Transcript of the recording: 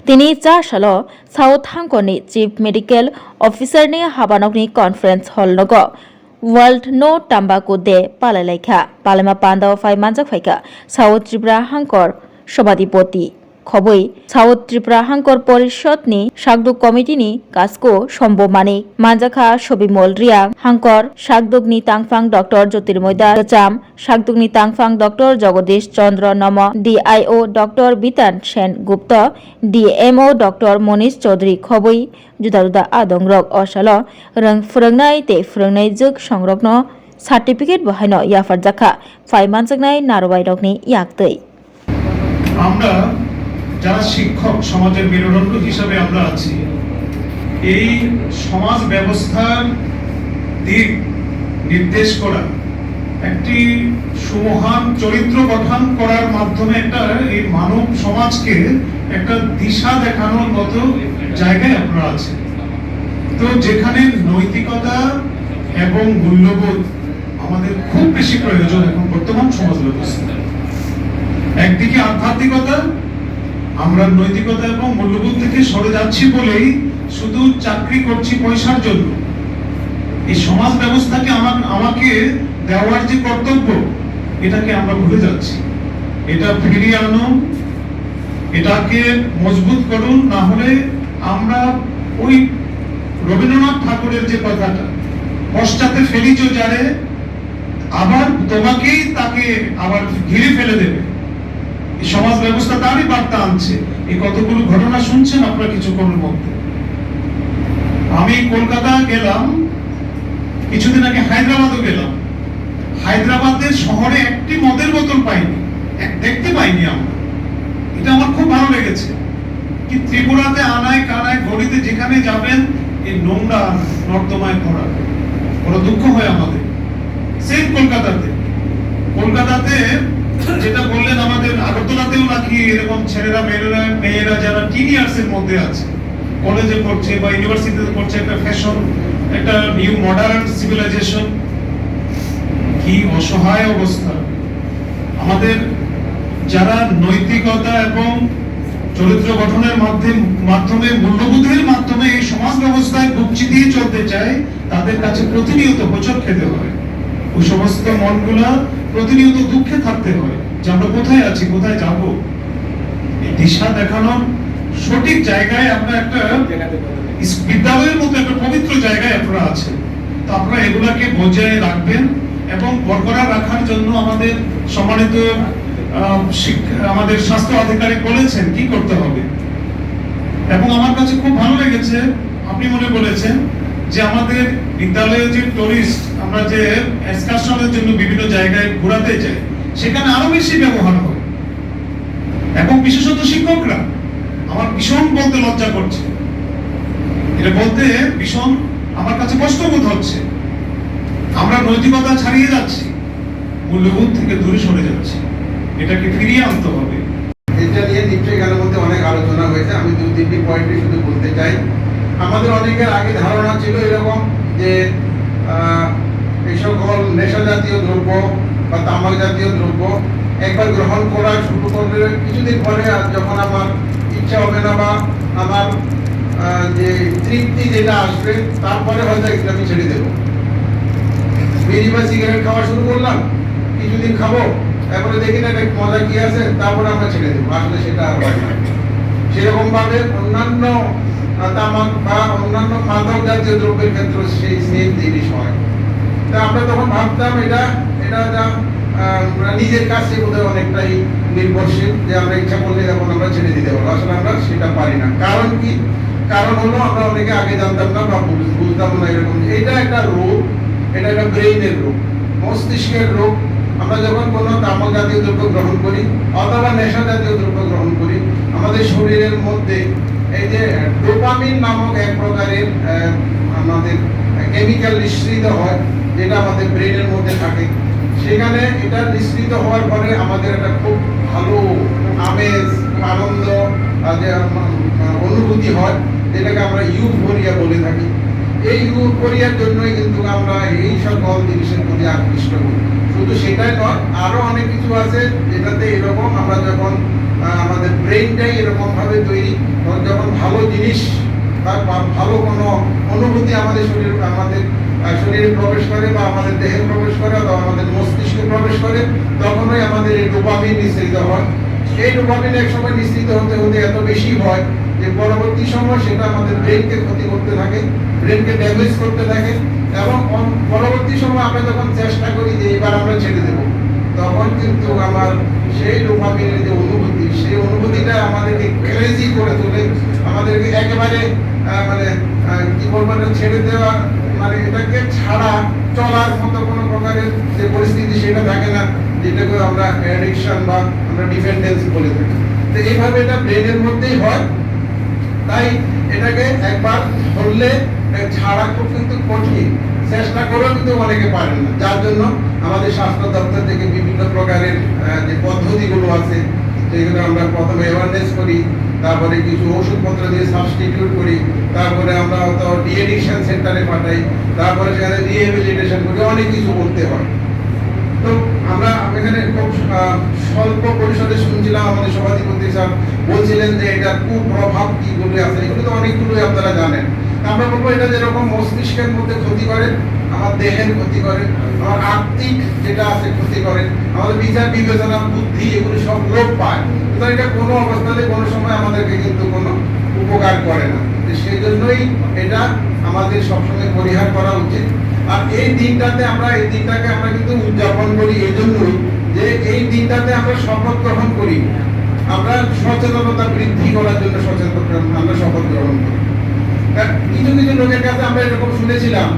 Tini cha shalo South Hangkoni Chief Medical Officer ni habanokni conference hall nogo World No Tobacco Day palalaikha palama panda phai manjak phaika South Tripura Hangkor Sobadipoti খবই south Tripura হাঙ্কর পরিষদনি শাকদুক কমিটিনি কাজকো সম্বমানি মানজাখা সবিমল রিয়া হাঙ্কর শাকদুকনি তাংফাং ডক্টর জ্যোতির্ময়দা চাম শাকদুকনি তাংফাং doctor Jagadish Chandra Nam DIO doctor Bitan Sen Gupta DMO doctor Manish Chaudhuri খবই जुदा जुदा आदं रक असल रंग फोरोंनाय ते फोरोंनाय जुग संरग्न सार्टिफिकेट बहायनो याफार जाखा फाइ मानजाकनाय नारबाय रकनि याक्तै আমরা যারা শিক্ষক সমাজের মেরুদণ্ড হিসেবে আমরা আছি এই সমাজ ব্যবস্থার দিক নির্দেশ করা একটি সুমহান চরিত্র গঠন করার মাধ্যমে একটা এই মানব সমাজকে একটা দিশা দেখানোর মতো জায়গায় আপনারা আছেন। তো যেখানে নৈতিকতা এবং মূল্যবোধ আমাদের খুব বেশি প্রয়োজন এখন বর্তমান সমাজ ব্যবস্থা, একদিকে আধ্যাত্মিকতা, আমরা নৈতিকতা এবং মূল্যবোধ থেকে সরে যাচ্ছি বলেই শুধু চাকরি করছি পয়সার জন্য এই সমাজ ব্যবস্থাকে আমাকে দেওয়ার যে কর্তব্য এটাকে আমরা ভুলে যাচ্ছি। এটা ফিরিয়ে আনুন, এটাকে মজবুত করুন, না হলে আমরা ওই রবীন্দ্রনাথ ঠাকুরের যে কথাটা পশ্চাতে ফেলিছ যারে আবার তোমাকেই তাকে আবার ঘিরে ফেলে দেবে, এই সমাজ ব্যবস্থা তারই বার্তা আনছে। এই কতগুলো ঘটনা শুনছেন আপনারা কিছুক্ষণের মধ্যে। আমি কলকাতা গেলাম, কিছুদিন আগে হায়দ্রাবাদও গেলাম। হায়দ্রাবাদের শহরে একটি মদের বোতল পাইনি, দেখতে পাইনি আমরা। এটা আমার খুব ভালো লেগেছে। কি ত্রিপুরাতে আনায় কানায় গড়িতে যেখানে যাবেন এই নোংরা নর্দমায় ভরা, বড় দুঃখ হয় আমাদের। সেম কলকাতাতে যেটা বললেন, আমাদের আগরতলাতেও নাকি এরকম ছেলেরা মেয়েরা যারা টিনেজার্স এর মধ্যে আছে, কলেজে পড়ছে বা ইউনিভার্সিটিতে পড়ছে, একটা ফ্যাশন, একটা নিউ মডার্ন সিভিলাইজেশন, কি অসহায় অবস্থা। আমাদের যারা নৈতিকতা এবং চরিত্র গঠনের মাধ্যমে মূল্যবোধের মাধ্যমে এই সমাজ ব্যবস্থায় বুক চিতিয়ে চলতে চায়, তাদের কাছে প্রতিনিয়ত হোঁচট খেতে হয়। ওই সমস্ত মনগুলা প্রতিনিয়ত দুঃখে থাকতে হয় যে আমরা কোথায় আছি, কোথায় যাব। এই দিশা দেখানোর সঠিক জায়গায় আমরা একটা বিদ্যালয়ের মতো একটা পবিত্র জায়গায় আপনারা আছেন। তো আপনারা এগুলাকে বজায় রাখবেন এবং বরকরার রাখার জন্য আমাদের সম্মানিত আমাদের স্বাস্থ্য আধিকারিক বলেছেন কি করতে হবে। এবং আমার কাছে খুব ভালো লেগেছে, আপনি মনে বলেছেন যে আমাদের বিদ্যালয়ে যে টুরিস্ট, আমরা যে এক্সকারশনের জন্য বিভিন্ন জায়গায় ঘোরাতে যাই, সেখানে আরো বেশি ব্যবহার হয়। এবং বিশেষত শিক্ষকরা, আমার ভীষণ বলতে লজ্জা করছে, এটা বলতে ভীষণ আমার কাছে কষ্টবোধ হচ্ছে। আমরা নৈতিকতা ছাড়িয়ে যাচ্ছি, মূল্যবোধ থেকে দূরে সরে যাচ্ছি, এটাকে ফিরিয়ে আনতে হবে। এটা নিয়ে নিশ্চয়ই এখানের মধ্যে অনেক আলোচনা হয়েছে। আমি দু তিনটি পয়েন্টে শুধু বলতে চাই। আমাদের অনেকের আগে ধারণা ছিল এরকম যে এই সকল নেশা জাতীয় দ্রব্য বা তামাক জাতীয় দ্রব্য একবার গ্রহণ করা শুরু করলে কিছুদিন পরে যখন আমার ইচ্ছা হবে না বা আমার যে তৃপ্তি যেটা আসবে, তারপরে হয়তো এগুলো আমি ছেড়ে দেবো। বিড়ি বা সিগারেট খাওয়া শুরু করলাম, কিছুদিন খাবো, তারপরে দেখি না একটা মজা কি আছে, তারপরে আমরা ছেড়ে দেবো। আসলে সেটা আর হয় না। সেরকম ভাবে অন্যান্য তামাক বা অন্যান্য মাদক জাতীয় দ্রব্যের ক্ষেত্রে সেই সেম জিনিস হয়। তা আমরা তখন ভাবতাম এটা নিজের কাছে বোধহয় অনেকটাই নির্ভরশীল, যে আমরা ইচ্ছা করলে এখন আমরা ছেড়ে দিতে পারবো। আসলে আমরা সেটা পারি না। কারণ কি? কারণ হলো আমরা অনেকে আগে জানতাম না বা বুঝতাম না এরকম। এটা একটা রোগ, এটা একটা ব্রেইনের রোগ, মস্তিষ্কের রোগ। আমরা যখন কোনো তামাক জাতীয় দ্রব্য গ্রহণ করি অথবা নেশা জাতীয় দ্রব্য গ্রহণ করি, আমাদের শরীরের মধ্যে এই যে ডোপামিন নামক এক প্রকারের আমাদের কেমিক্যাল নিঃসৃত হয়, যেটা আমাদের ব্রেনের মধ্যে থাকে। সেখানে এটা নিঃসৃত হওয়ার পরে আমাদের একটা খুব ভালো আমেজ, আনন্দ, অনুভূতি হয়, যেটাকে আমরা ইউফোরিয়া বলে থাকি। এই ইউফোরিয়ার জন্যই কিন্তু আমরা এই সকল জিনিসের প্রতি আকৃষ্ট হই। শুধু সেটাই নয়, আরো অনেক কিছু আছে যেটাতে এরকম আমরা যখন আমাদের ব্রেনটাই এরকমভাবে তৈরি, যখন ভালো জিনিস বা ভালো কোনো অনুভূতি আমাদের শরীরে প্রবেশ করে বা আমাদের দেহে প্রবেশ করে অথবা আমাদের মস্তিষ্কে প্রবেশ করে, তখনই আমাদের এই ডোপামিন নিঃসৃত হয়। এই ডোপামিন এক সময় নিঃসৃত হতে হতে এত বেশি হয় যে পরবর্তী সময় সেটা আমাদের ব্রেনকে ক্ষতি করতে থাকে, ব্রেনকে ড্যামেজ করতে থাকে, এবং পরবর্তী সময় আমরা যখন চেষ্টা করি যে এবার আমরা ছেড়ে দেব, তখন কিন্তু আমার সেই ডোপামিনের যে অনুভূতি, সেই অনুভূতিটা আমাদেরকে ক্রেজি করে তোলে, আমাদেরকে একেবারে কি বলবো, ছেড়ে দেওয়া মানে এটাকে ছাড়া চলার মতো কোনো প্রকারের যে পরিস্থিতি সেটা থাকে না, যেটাকে আমরা অ্যাডিকশন বা আমরা ডিপেন্ডেন্স বলে থাকি। তো এইভাবে এটা ব্রেনের মধ্যেই হয়, তাই এটাকে একবার ধরলে ছাড়া খুব কিন্তু কঠিন, চেষ্টা করেও কিন্তু অনেকে পারেন না, যার জন্য আমাদের স্বাস্থ্য দপ্তর থেকে বিভিন্ন প্রকারের যে পদ্ধতিগুলো আছে সেগুলো আমরা প্রথমে অ্যাওয়ারনেস করি, তারপরে কিছু ওষুধপত্র দিয়ে সাবস্টিটিউট করি, তারপরে আমরা হয়তো ডিএডিকশন সেন্টারে পাঠাই, তারপরে সেখানে রিহ্যাবিলিটেশন করি, অনেক কিছু করতে হয়। তো আমরা এখানে খুব স্বল্প পরিসরে শুনছিলাম, আমাদের সভাধিপতি স্যার বলছিলেন যে এটা কুপ্রভাব কিগুলো আছে, এগুলো তো অনেকগুলোই আপনারা জানেন। আমরা বলবো এটা যেরকম মস্তিষ্কের মধ্যে ক্ষতি করে, আমার দেহের ক্ষতি করে, আমার আর্থিক যেটা আছে ক্ষতি করে, আমাদের বিচার বিবেচনা বুদ্ধি এগুলো সব লোপ পায়, সুতরাং এটা কোনো অবস্থাতে কোনো সময় আমাদেরকে কিন্তু কোনো উপকার করে না। সেই জন্যই এটা আমাদের সবসময় পরিহার করা উচিত। আর এই দিনটাকে আমরা কিন্তু উদযাপন করি এই জন্যই যে এই দিনটাতে আমরা শপথ গ্রহণ করি, আমরা সচেতনতা বৃদ্ধি করার জন্য আমরা শপথ গ্রহণ করি। কিছু কিছু লোকের কাছে আমরা এরকম শুনেছিলাম